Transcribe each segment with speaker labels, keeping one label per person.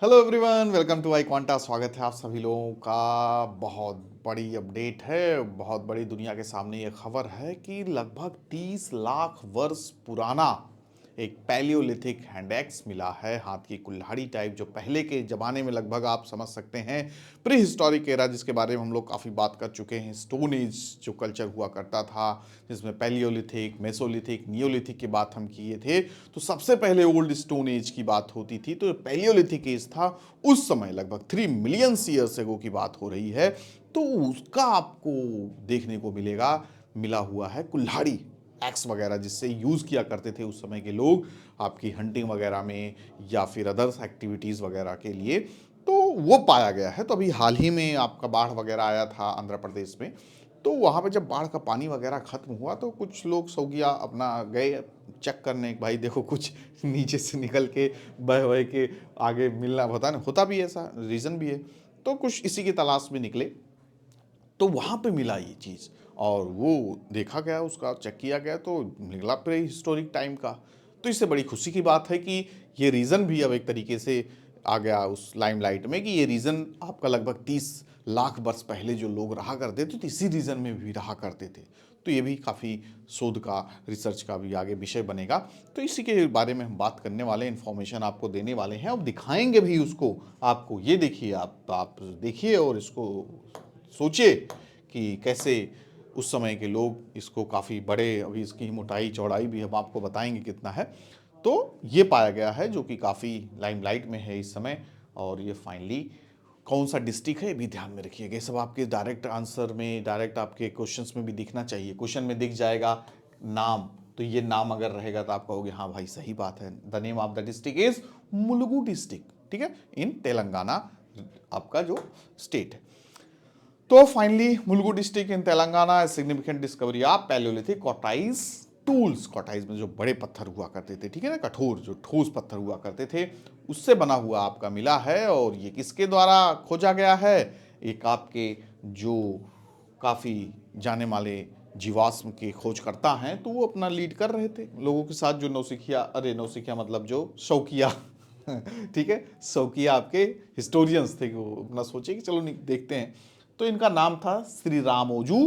Speaker 1: Hello everyone, welcome to iQuanta. स्वागत है आप सभी लोगों का। बहुत बड़ी अपडेट है, बहुत बड़ी दुनिया के सामने ये खबर है कि लगभग 30 लाख वर्ष पुराना एक पैलियोलिथिक हैंड एक्स मिला है, हाथ की कुल्हाड़ी टाइप, जो पहले के ज़माने में लगभग आप समझ सकते हैं प्री हिस्टोरिक एरा, जिसके बारे में हम लोग काफ़ी बात कर चुके हैं। स्टोन एज जो कल्चर हुआ करता था, जिसमें पैलियोलिथिक, मेसोलिथिक, नियोलिथिक की बात हम किए थे। तो सबसे पहले ओल्ड स्टोन एज की बात होती थी, तो पैलियोलिथिक एज था। उस समय लगभग 3 मिलियन ईयर्स एगो की बात हो रही है। तो उसका आपको देखने को मिला हुआ है कुल्हाड़ी, एक्स वगैरह, जिससे यूज़ किया करते थे उस समय के लोग आपकी हंटिंग वगैरह में या फिर अदर्स एक्टिविटीज़ वगैरह के लिए। तो वो पाया गया है। तो अभी हाल ही में आपका बाढ़ वगैरह आया था आंध्र प्रदेश में। तो वहाँ पे जब बाढ़ का पानी वगैरह ख़त्म हुआ तो कुछ लोग सौगिया अपना गए चेक करने, भाई देखो कुछ नीचे से निकल के बह बह के आगे मिलना होता है ना, होता भी है, ऐसा रीज़न भी है। तो कुछ इसी की तलाश में निकले, तो वहाँ पे मिला ये चीज़ और वो देखा गया, उसका चेक किया गया तो निकला प्री हिस्टोरिक टाइम का। तो इससे बड़ी खुशी की बात है कि ये रीज़न भी अब एक तरीके से आ गया उस लाइमलाइट में, कि ये रीज़न आपका लगभग 30 लाख वर्ष पहले जो लोग रहा करते थे तो इसी रीज़न में भी रहा करते थे। तो ये भी काफ़ी शोध का, रिसर्च का भी आगे विषय बनेगा। तो इसी के बारे में हम बात करने वाले, इन्फॉर्मेशन आपको देने वाले हैं और दिखाएंगे भी उसको आपको। ये देखिए, आप देखिए और इसको सोचिए कि कैसे उस समय के लोग इसको काफ़ी बड़े, अभी इसकी मोटाई चौड़ाई भी हम आपको बताएंगे कितना है। तो ये पाया गया है जो कि काफ़ी लाइमलाइट में है इस समय। और ये फाइनली कौन सा डिस्ट्रिक्ट है ये भी ध्यान में रखिएगा। ये सब आपके डायरेक्ट आंसर में, डायरेक्ट आपके क्वेश्चंस में भी दिखना चाहिए। क्वेश्चन में दिख जाएगा नाम, तो ये नाम अगर रहेगा तो आप कहोगे हाँ भाई सही बात है। The name of the district is Mulugu district, ठीक है, इन तेलंगाना आपका जो स्टेट है। तो finally Mulugu district in Telangana significant discovery of palaeolithic quartzite tools. Quartzite में जो बड़े पत्थर हुआ करते थे, ठीक है ना, कठोर जो ठोस पत्थर हुआ करते थे, उससे बना हुआ आपका मिला है। और ये किसके द्वारा खोजा गया है? एक आपके जो काफ़ी जाने माने जीवाश्म के खोजकर्ता हैं, तो वो अपना लीड कर रहे थे लोगों के साथ, जो नौसिखिया, अरे नौसिखिया मतलब जो शौकिया ठीक है, शौकिया आपके हिस्टोरियंस थे, वो अपना सोचे कि चलो देखते हैं। तो इनका नाम था श्री रामोजू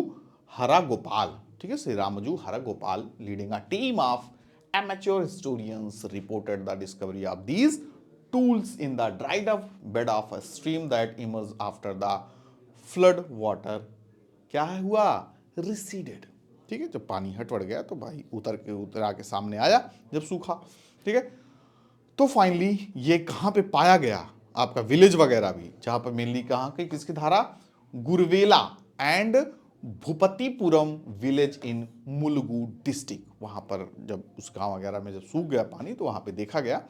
Speaker 1: हरा गोपाल, ठीक है, श्री रामोजू हरा Gopal leading a team of amateur historians reported the discovery of these tools in the dried up bed of a stream that emerged after the flood water क्या हुआ, रिसीडेड, ठीक है, जब पानी हट गया तो भाई उतर आके सामने आया जब सूखा, ठीक है। तो फाइनली ये कहाँ पे पाया गया, आपका विलेज वगैरह भी, जहाँ पर मेनली कहाँ के किसकी धारा, Gurvela and Bhupathipuram village in Mulugu district, वहाँ पर जब उस गांव वगैरह में जब सूख गया पानी तो वहाँ पे देखा गया।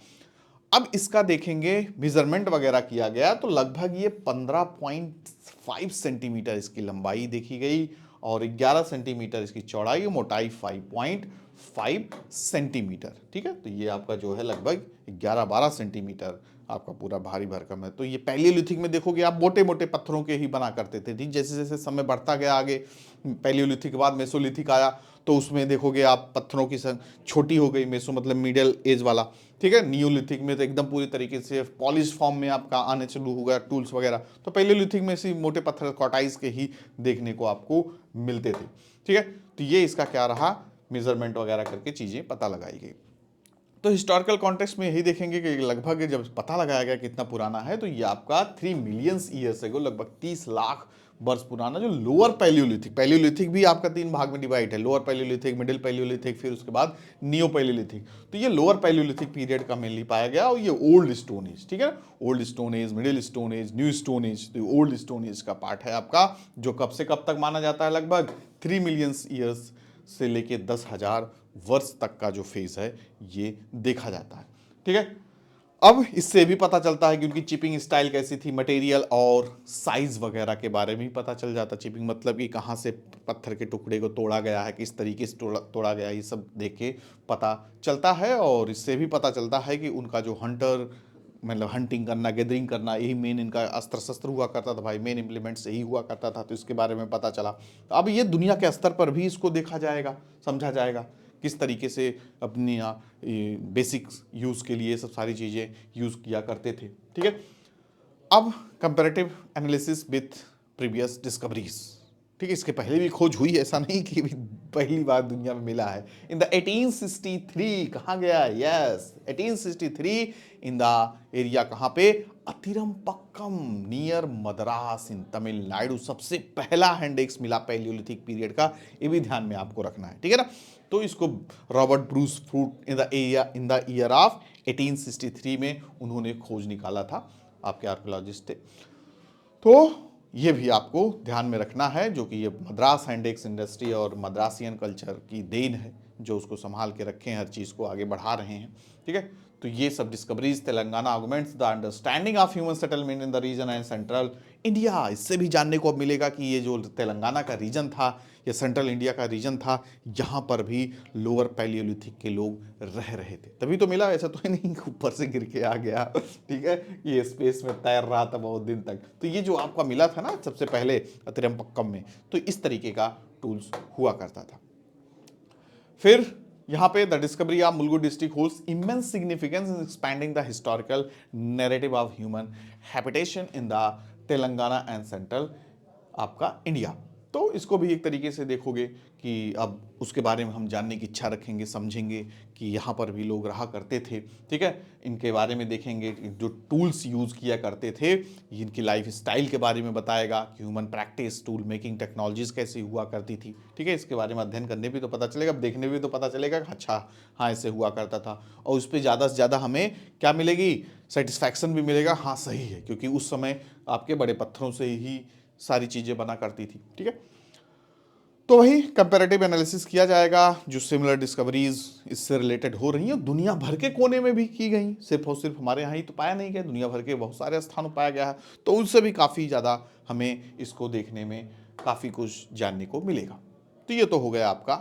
Speaker 1: अब इसका देखेंगे, मेजरमेंट वगैरह किया गया तो लगभग ये 15.5 सेंटीमीटर इसकी लंबाई देखी गई और 11 सेंटीमीटर इसकी चौड़ाई, मोटाई 5.5 सेंटीमीटर, ठीक है। तो ये आपका जो है लगभग 11-12 सेंटीमीटर आपका पूरा भारी भरकम है। तो ये पैलियोलिथिक में देखोगे आप मोटे मोटे पत्थरों के ही बना करते थे, ठीक। जैसे जैसे समय बढ़ता गया आगे, पैलियोलिथिक के बाद मेसोलिथिक आया, तो उसमें देखोगे आप पत्थरों की छोटी हो गई, मेसो मतलब मिडिल एज वाला, ठीक है। नियोलिथिक में तो एकदम पूरी तरीके से पॉलिश फॉर्म में आपका आने चालू हो गया टूल्स वगैरह। तो पैलियोलिथिक में से मोटे पत्थर कॉटाइज के ही देखने को आपको मिलते थे, ठीक है। तो ये इसका क्या रहा, मेजरमेंट वगैरह करके चीज़ें पता लगाई गई। तो हिस्टोरिकल कॉन्टेक्स्ट में यही देखेंगे कि लगभग जब पता लगाया गया कितना पुराना है, तो ये आपका 3 मिलियन ईयर्स एगो, लगभग 30 लाख वर्ष पुराना जो लोअर पैलियोलिथिक, पैलियोलिथिक भी आपका 3 भाग में डिवाइड है, लोअर पैलियोलिथिक, मिडिल पैलियोलिथिक, फिर उसके बाद नियो पैलियोलिथिक। तो ये लोअर पैलियोलिथिक पीरियड का मेनली पाया गया और ये ओल्ड स्टोन एज, ठीक है, old stone age, middle stone age, new stone as. तो ओल्ड स्टोन एज का पार्ट है आपका, जो कब से कब तक माना जाता है, लगभग 3 मिलियन ईयर्स से लेके 10,000 वर्ष तक का जो फेज है ये देखा जाता है, ठीक है। अब इससे भी पता चलता है कि उनकी चिपिंग स्टाइल कैसी थी, मटेरियल और साइज वगैरह के बारे में भी पता चल जाता। चिपिंग मतलब कि कहाँ से पत्थर के टुकड़े को तोड़ा गया है, किस तरीके से तोड़ा गया, ये सब देख के पता चलता है। और इससे भी पता चलता है कि उनका जो हंटर, मतलब हंटिंग करना, गैदरिंग करना, यही मेन इनका अस्त्र शस्त्र हुआ करता था भाई, मेन इम्प्लीमेंट्स यही हुआ करता था। तो इसके बारे में पता चला। तो अब ये दुनिया के स्तर पर भी इसको देखा जाएगा, समझा जाएगा किस तरीके से अपनी बेसिक यूज़ के लिए सब सारी चीज़ें यूज़ किया करते थे। ठीक है, अब comparative analysis with previous discoveries. ठीक है, इसके पहले भी खोज हुई, ऐसा नहीं कि पहली बार दुनिया में मिला है। इन द 1863 कहाँ गया, यस 1863 इन द एरिया, कहाँ पे, अतिरमपक्कम नियर मद्रास इन तमिलनाडु, सबसे पहला हैंडेक्स मिला पैलियोलिथिक पीरियड का, ये भी ध्यान में आपको रखना है। ठीक है ना, तो इसको Robert Bruce fruit in the year of 1863 में उन्होंने खोज निकाला था, आपके आर्कियोलॉजिस्ट थे। तो ये भी आपको ध्यान में रखना है, जो कि ये मद्रास हैंडेक्स इंडस्ट्री और मद्रासियन कल्चर की देन है, जो उसको संभाल के रखे हैं, हर चीज़ को आगे बढ़ा रहे हैं। ठीक है, तो ये सब discoveries Telangana augments the understanding of human settlement in the region and central India. इससे भी जानने को अब मिलेगा कि ये जो तेलंगाना का रीजन था, ये सेंट्रल इंडिया का रीजन था, यहाँ पर भी लोअर पैलियोलिथिक के लोग रह रहे थे, तभी तो मिला, ऐसा तो है नहीं ऊपर से गिर के आ गया। ठीक है, ये स्पेस में तैर रहा था बहुत दिन तक। तो ये जो आपका मिला था ना सबसे पहले अतिरमपक्कम में, तो इस तरीके का टूल्स हुआ करता था। फिर यहाँ पे the discovery of Mulugu district holds immense significance in expanding the historical narrative of human habitation in the Telangana and central आपका इंडिया। तो इसको भी एक तरीके से देखोगे कि अब उसके बारे में हम जानने की इच्छा रखेंगे, समझेंगे कि यहाँ पर भी लोग रहा करते थे। ठीक है, इनके बारे में देखेंगे कि जो टूल्स यूज़ किया करते थे, इनकी लाइफ स्टाइल के बारे में बताएगा कि human practice, tool making technologies कैसी हुआ करती थी। ठीक है, इसके बारे में अध्ययन करने भी तो पता चलेगा, देखने भी तो पता चलेगा कि अच्छा हाँ ऐसे हुआ करता था, और उस पर ज़्यादा से ज़्यादा हमें क्या मिलेगी, सेटिस्फैक्शन भी मिलेगा, हाँ सही है, क्योंकि उस समय आपके बड़े पत्थरों से ही सारी चीज़ें बना करती थी। ठीक है, तो वही कंपैरेटिव एनालिसिस किया जाएगा, जो सिमिलर डिस्कवरीज इससे रिलेटेड हो रही हैं, दुनिया भर के कोने में भी की गई, सिर्फ और सिर्फ हमारे यहाँ ही तो पाया नहीं गया, दुनिया भर के बहुत सारे स्थानों पाया गया है, तो उनसे भी काफ़ी ज़्यादा हमें इसको देखने में काफ़ी कुछ जानने को मिलेगा। तो ये तो हो गया आपका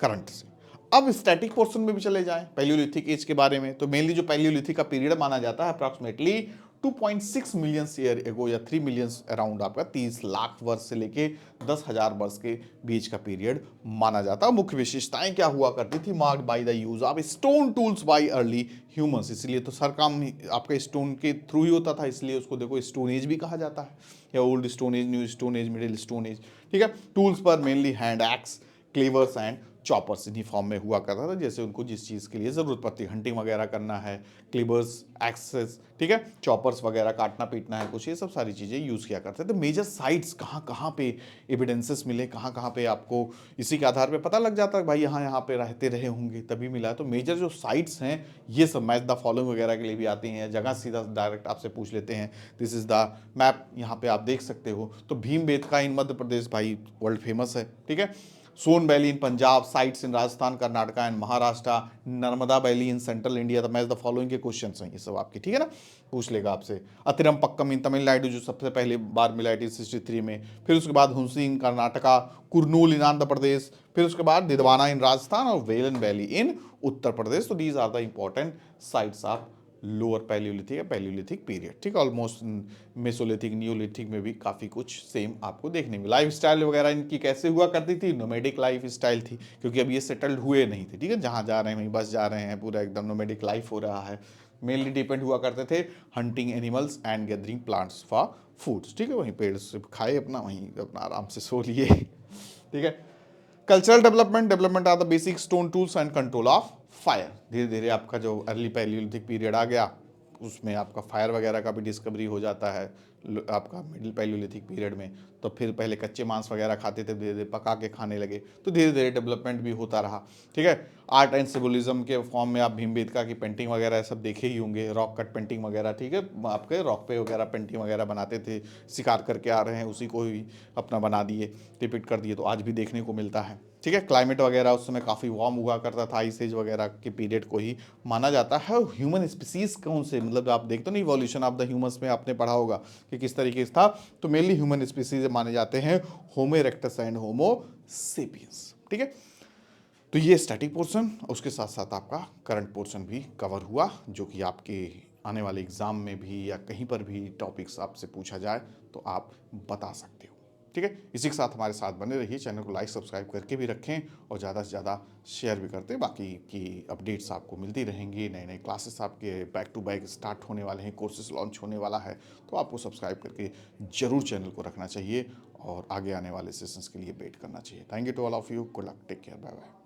Speaker 1: करंट से। अब स्टैटिक पोर्शन में भी चले जाएं, पैलियोलिथिक एज के बारे में, तो मेनली जो पैलियोलिथिक का पीरियड माना जाता है अप्रॉक्सीमेटली 2.6 मिलियन ईयर एगो या 3 मिलियन अराउंड आपका 30 लाख वर्ष से लेके 10,000 वर्ष के बीच का पीरियड माना जाता है। मुख्य विशेषताएं क्या हुआ करती थी, marked by the use of stone tools bye early humans, इसलिए तो सर काम आपका स्टोन के थ्रू ही होता था, इसलिए उसको देखो स्टोन एज भी कहा जाता है, या old stone age, new stone age, middle stone age. ठीक है, टूल्स पर mainly hand axe, cleavers and choppers इन्हीं फॉर्म में हुआ करता था, जैसे उनको जिस चीज़ के लिए ज़रूरत पड़ती है, हंटिंग वगैरह करना है, क्लीवर्स, एक्सेस, ठीक है, चॉपर्स वगैरह काटना पीटना है कुछ, ये सब सारी चीज़ें यूज़ किया करते थे। तो मेजर साइट्स कहाँ कहाँ पे एविडेंसेस मिले, कहाँ कहाँ पे आपको इसी के आधार पे पता लग जाता है भाई यहाँ यहाँ पे रहते रहे होंगे तभी मिला। तो मेजर जो साइट्स हैं ये सब मैच द फॉलोइंग वगैरह के लिए भी आती हैं, जगह सीधा डायरेक्ट आपसे पूछ लेते हैं। दिस इज़ द मैप, यहाँ पे आप देख सकते हो। तो भीमबेटका इन मध्य प्रदेश भाई वर्ल्ड फेमस है। ठीक है, Son valley in Punjab, sites in Rajasthan, Karnataka and Maharashtra, Narmada valley in central India. The match the following के क्वेश्चन हैं ये सब आपके, ठीक है ना, पूछ लेगा आपसे। अतिरमपक्कम इन तमिलनाडु जो सबसे पहले बार मिला 1863 में, फिर उसके बाद हुंसी इन कर्नाटका, कुरनूल इन आंध्र प्रदेश, फिर उसके बाद दिदवाना इन राजस्थान और वेलन वैली इन उत्तर प्रदेश। तो these are the important sites of lower palaeolithic या पैलियोलिथिक पीरियड। ठीक, ऑलमोस्ट मेसोलिथिक न्यूलिथिक में भी काफ़ी कुछ सेम आपको देखने में। लाइफ स्टाइल वगैरह इनकी कैसे हुआ करती थी, नोमैडिक लाइफ स्टाइल थी, क्योंकि अब ये सेटल्ड हुए नहीं थे। ठीक है, जहाँ जा रहे हैं वहीं बस जा रहे हैं, पूरा एकदम नोमैडिक लाइफ हो रहा है। मेनली डिपेंड हुआ करते थे hunting animals and gathering plants for foods. ठीक है, वहीं पेड़ से खाए अपना, वहीं अपना आराम से सो लिए। ठीक है, cultural development are the basic stone tools and control of fire. धीरे धीरे आपका जो अर्ली पैलियोलिथिक पीरियड आ गया, उसमें आपका फायर वगैरह का भी डिस्कवरी हो जाता है आपका मिडिल पैलियोलिथिक पीरियड में। तो फिर पहले कच्चे मांस वगैरह खाते थे, धीरे धीरे पका के खाने लगे, तो धीरे धीरे डेवलपमेंट भी होता रहा। ठीक है, आर्ट एंड सिम्बोलिज्म के फॉर्म में आप भीमबेटका की पेंटिंग वगैरह सब देखे ही होंगे, रॉक कट पेंटिंग वगैरह। ठीक है, आपके रॉक पे वगैरह पेंटिंग वगैरह बनाते थे, शिकार करके आ रहे हैं उसी को ही अपना बना दिए, रिपीट कर दिए, तो आज भी देखने को मिलता है। ठीक है, क्लाइमेट वगैरह उस समय काफ़ी वार्म हुआ करता था, आइस एज वगैरह के पीरियड को ही माना जाता है। ह्यूमन स्पीसीज कौन से, मतलब आप देखते हो ना इवोल्यूशन ऑफ द ह्यूमंस में आपने पढ़ा होगा कि किस तरीके से था, तो मेनली ह्यूमन स्पीसीज माने जाते हैं होमो इरेक्टस एंड होमो सेपियंस। ठीक है, तो ये स्टैटिक पोर्शन, उसके साथ साथ आपका करंट पोर्शन भी कवर हुआ, जो कि आपके आने वाले एग्जाम में भी या कहीं पर भी टॉपिक्स आपसे पूछा जाए तो आप बता सकते हो। ठीक है, इसी के साथ हमारे साथ बने रहिए, चैनल को लाइक सब्सक्राइब करके भी रखें और ज़्यादा से ज़्यादा शेयर भी करते हैं। बाकी की अपडेट्स आपको मिलती रहेंगी, नए नए क्लासेस आपके बैक टू बैक स्टार्ट होने वाले हैं, कोर्सेज लॉन्च होने वाला है, तो आपको सब्सक्राइब करके ज़रूर चैनल को रखना चाहिए और आगे आने वाले सेशंस के लिए वेट करना चाहिए। Thank you to all of you, good luck, take care, bye bye.